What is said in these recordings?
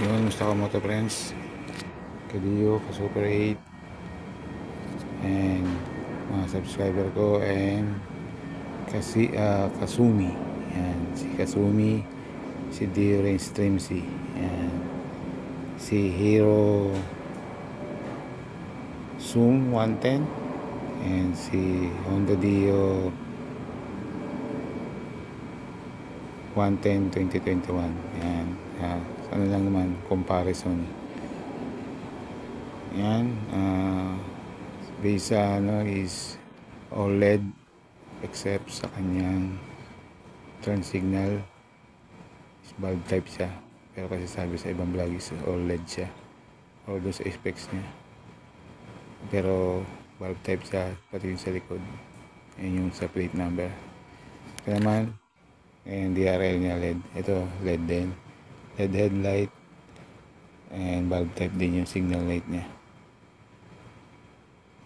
Yun, gusto ko moto friends. Kadiyo, Super 8. And mga subscriber ko and Kasumi. Yan, si Kasumi, si Dio Rain Streamsy. Yan. Si Hero Zoom 110 and si Honda Dio 110 2021. Yan. Ano lang naman comparison. Yan. Base sa is OLED except sa kanyang turn signal is bulb type siya, pero kasi sabi sa ibang vlog is OLED siya or doon sa specs niya, pero bulb type siya pati yung sa likod. Yan yung sa plate number. Ito naman and DRL niya LED. Ito LED din, LED headlight and bulb type din yung signal light niya.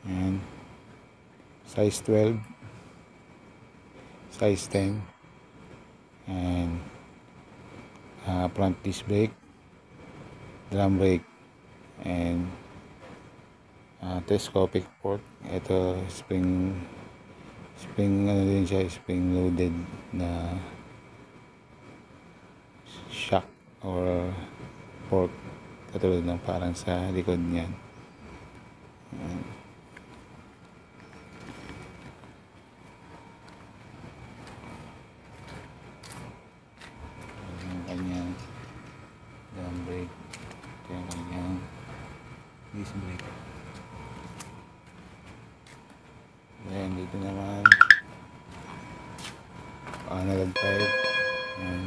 Yan. Size 12, size 10, and front disc brake, drum brake, and telescopic port. Ito spring ano din siya, spring loaded na shock or fork, katulad ng parang sa likod niyan. Kanyang drum brake, ito yung kanyang disc brake. Then dito naman analog type. Yan.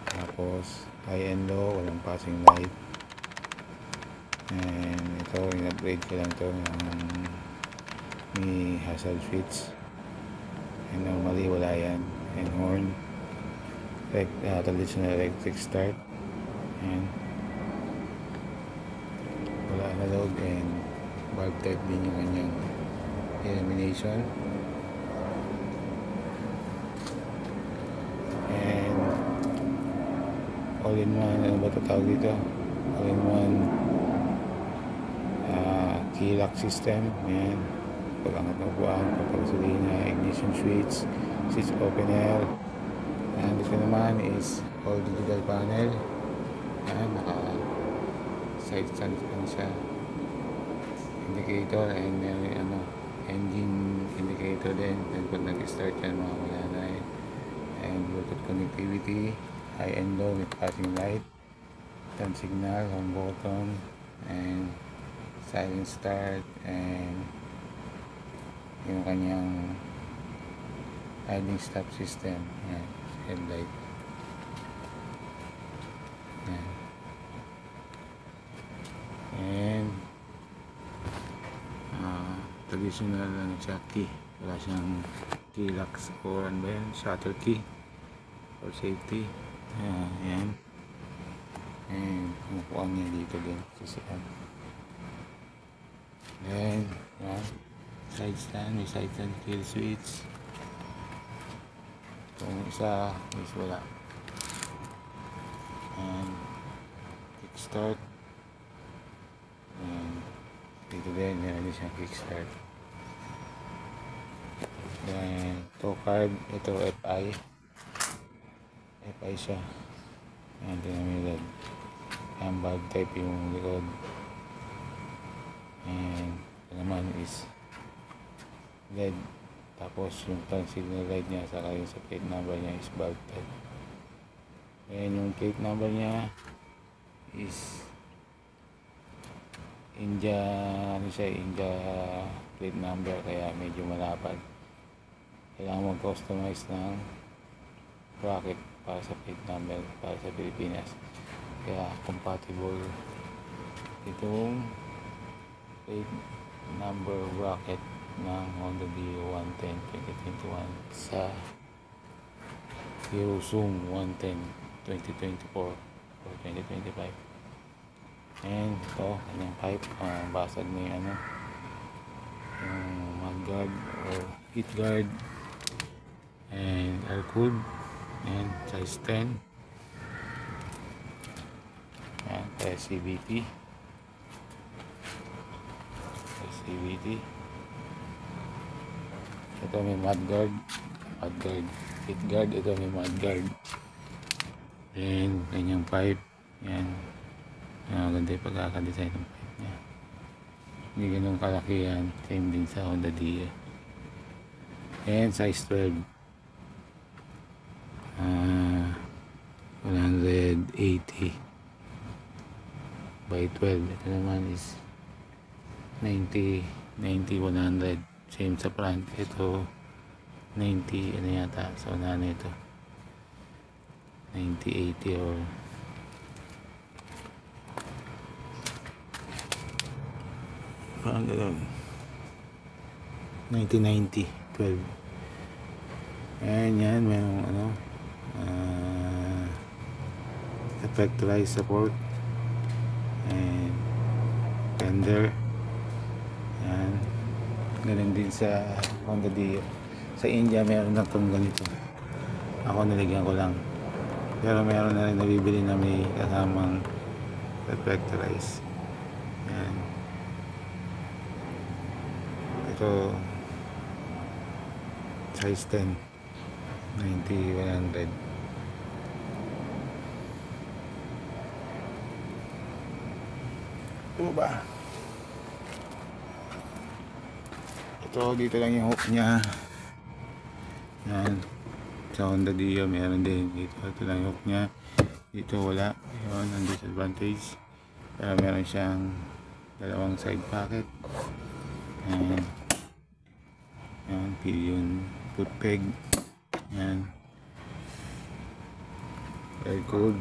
Tapos high and low, walang passing light. And ito in-upgrade ko lang ito ng may hazard switch, and normally wala yan. And horn, traditional electric start, and wala analog, and bulb type din yung kanyang illumination. And all-in-one, ano ba tatawag dito? All-in-one key lock system. Yan, pag-angat ng buwan, pag-gasolina, ignition switch, switch opener. And ito naman is all digital panel. Yan, naka side stand siya, indicator, and engine indicator din. And pag nag-start yan, mawala na eh. And Bluetooth connectivity, high and low with passing light, turn signal, home button, and silent start, and yung kanyang idling stop system. Yan, headlight. Yan. And traditional siya key, wala siyang key locks or ano ba yan, shutter key for safety. Yan. And kumukuha niya dito din kasi then yan, side stand, may side stand kill switch. Itong isa is wala. And kickstart, and dito din meron din siyang kickstart. Then tow carb, ito FI siya. And tinamilad, ang bulb type yung likod. And ito naman is LED. Tapos yung turn signal light niya, saka yung sa plate number niya is bulb type. And yung plate number niya is India, India plate number, kaya medyo malapad. Kailangan mag-customize ng bracket para sa plate number para sa Pilipinas, kaya compatible itong plate number bracket ng Honda Dio 110 2021 sa Hero Zoom 110 2024 or 2025. And ito, kanyang pipe, basag na yung yung mudguard or heat guard, and air cooled, and size 10. SCVT. Ito may mudguard, heat guard. Ito may mudguard. Then kanyang pipe. Yan. Ganda yung pagkakadesign ng pipe niya. Hindi ganun kalaki yan. Same din sa Honda Dia. And size 12. 180 by 12. Ito naman is 90, 100. Same sa front. Ito 90 ano yata. So ano ito 90, 80 or parang gano'n 90, 12. And yan mayroong ano effectorized support and fender. Yan, ganun din sa Honda Dio. Sa India meron na itong ganito. Ako nilagyan ko lang, pero meron na rin nabibili na may kasamang effectorized. Yan, ito size 10, 90, 100. Ito ba? Ito dito lang yung hook niya. Yan. Sa Honda Dio meron din dito. Ito lang yung hook niya. Dito wala. Yun ang disadvantage. Pero meron siyang dalawang side pocket. Yan. Yan. Pillion foot peg. Yan. Air cord.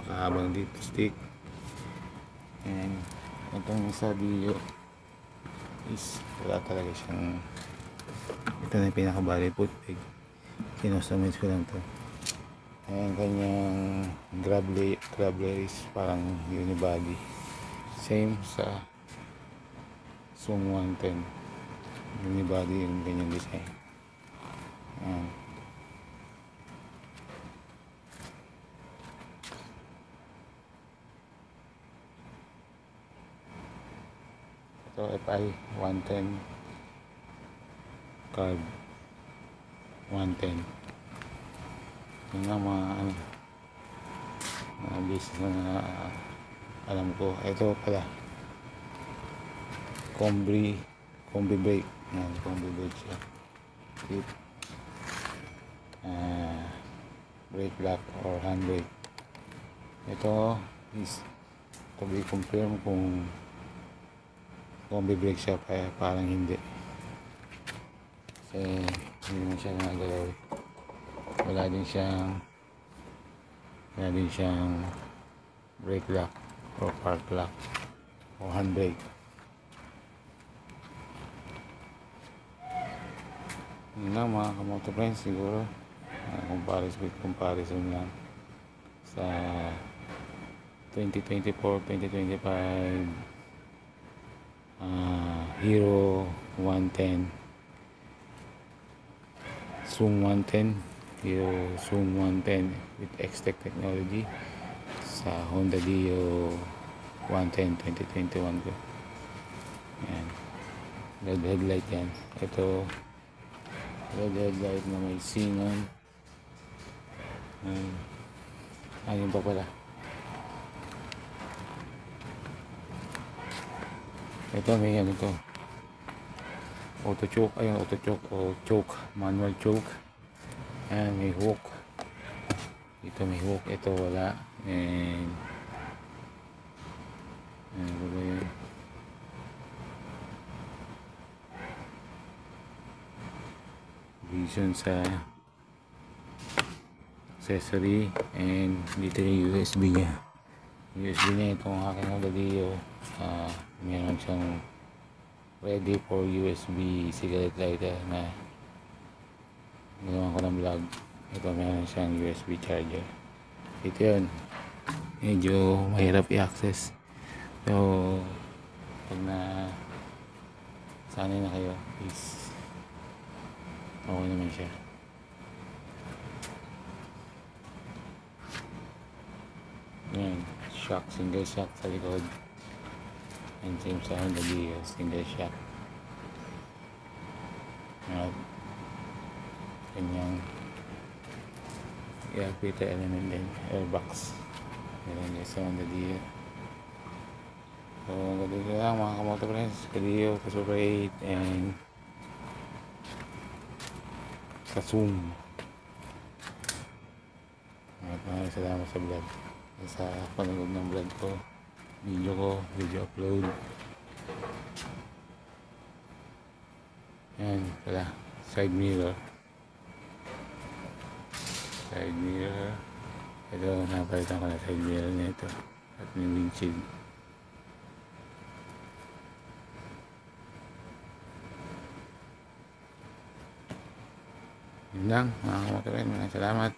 Napakahabang dito stick. And itong isa Dio is wala talaga siyang, ito na yung pinakabali foot peg. Kinustomize ko lang to. Ayan, kanyang grab layer is parang unibody, same sa Zoom 110 unibody yung ganyang design. Ayan. Ito FI 110 carb 110. Yun nga mga business na alam ko. Ito pala combi brake. Yan, combi brake siya. Tip, brake lock or handbrake. Ito is to be confirmed kung combi brake siya, parang hindi. Kasi hindi naman siya nagalaw. Wala din siyang brake lock or park lock o handbrake. Yun lang mga kamoto friends, siguro comparison lang sa 2024-2025 Hero 110 Zoom 110 Hero Zoom 110 with X-Tech technology sa Honda Dio 110 2021 ko. Yan, red headlight yan. Ito red headlight na may xenon. Ayun pa pala. Ito may ano to, auto choke. Ayun, auto choke o choke, manual choke. Ayan, may hook. Ito may hook, ito wala. And ano ba yun? Vision sa accessory. And dito yung USB nya. USB nya itong aking Honda Dio. Meron siyang ready for USB cigarette lighter na ginawa ko ng vlog. Ito meron siyang USB charger. Ito yun, medyo mahirap i-access. So pag na sanay na kayo is okay naman siya. Yan, shock, single shock sa likod. And same sa Honda Dio, single shock. At kanyang i-filter element din, airbox. Meron guys sa Honda Dio. So ganito lang mga kamoto friends, Dio, Super 8 and sa Zoom. Maraming salamat sa vlog, sa panonood ng vlog ko, video upload. Yan pala, side mirror. Ito, napalitan ko na side mirror nito at yung windshield. Yun lang mga kamoto friends, maraming salamat.